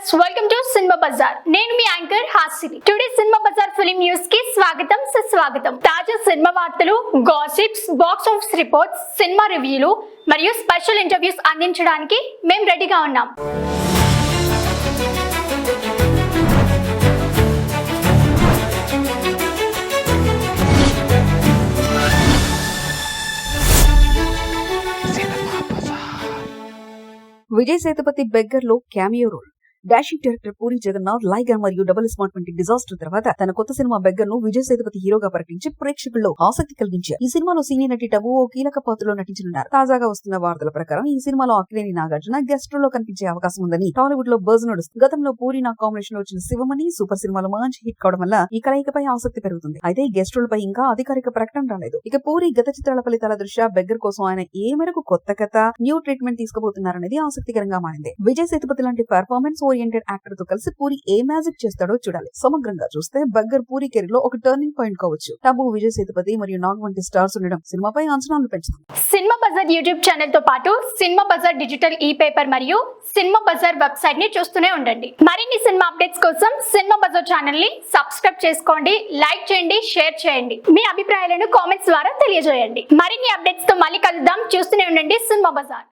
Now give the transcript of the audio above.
Viewers, welcome to cinema bazaar. నేను మీ anchor Hasini. Today cinema bazaar film news కి స్వాగతం, సుస్వాగతం. తాజా సినిమా వార్తలు, gossips, box office reports, cinema రివ్యూలు మరియు స్పెషల్ ఇంటర్వ్యూస్ అందించడానికి మేము రెడీగా ఉన్నాం. విజయ్ సేతుపతి బెగ్గర్ లో cameo role. Dashing director Puri Jagannadh, Liger మరియు డబుల్ స్మార్ట్ వంటి డిజాస్టర్ తర్వాత తన కొత్త సినిమా బెగ్గర్ ను విజయ్ సేతుపతి హీరోగా ప్రకటించి ప్రేక్షకుల్లో ఆసక్తి కలిగించారు. ఈ సినిమాలో సీనియర్ నటి టబు ఓ కీలక పాత్రలో నటించనున్నారు. తాజాగా వస్తున్న వార్తల ప్రకారం ఈ సినిమాలో అక్కినేని నాగార్జున గెస్ట్ లో కనిపించే అవకాశం ఉందని టాలీవుడ్ లో బజ్ నడుస్తుంది. గతంలో పూరి నా కాంబినేషన్ లో వచ్చిన శివమణి సూపర్ సినిమాలో మంచి హిట్ కావడం వల్ల ఈ కలయికపై ఆసక్తి పెరుగుతుంది. అయితే ఈ గెస్ట్ రోల్ పై ఇంకా అధికారిక ప్రకటన రాలేదు. ఇక పూరి గత చిత్రాల ఫలితాల దృష్ట్యా బెగ్గర్ కోసం ఆయన ఏ మేరకు కొత్త కథ, న్యూ ట్రీట్మెంట్ తీసుకోబోతున్నారనేది ఆసక్తికరంగా మారింది. విజయ్ సేతుపతి లాంటి పర్ఫార్మెన్స్ ఓరియంటెడ్ యాక్టర్ తో కలిసి పూరి ఏ మ్యాజిక్ చేస్తాడో చూడాలి. సమగ్రంగా చూస్తే బెగ్గర్ పూరి కెరీర్ లో ఒక టర్నింగ్ పాయింట్ కావచ్చు. టబు, విజయ్ సేతుపతి మరియు నాగ్ వంటి స్టార్స్ ఉండడం సినిమాపై అంచనాలు పెంచుతుంది. సినిమా బజార్ యూట్యూబ్ ఛానల్ తో పాటు సినిమా బజార్ డిజిటల్ ఈ పేపర్ మరియు సినిమా బజార్ వెబ్సైట్ ని చూస్తూనే ఉండండి. మరిన్ని సినిమా అప్డేట్స్ కోసం సినిమా బజార్ ఛానల్ ని సబ్స్క్రైబ్ చేసుకోండి, లైక్ చేయండి, షేర్ చేయండి. మీ అభిప్రాయాలను కామెంట్స్ ద్వారా తెలియజేయండి. మరిన్ని అప్డేట్స్ తో మళ్ళీ కలుద్దాం. చూస్తూనే ఉండండి సినిమా బజార్.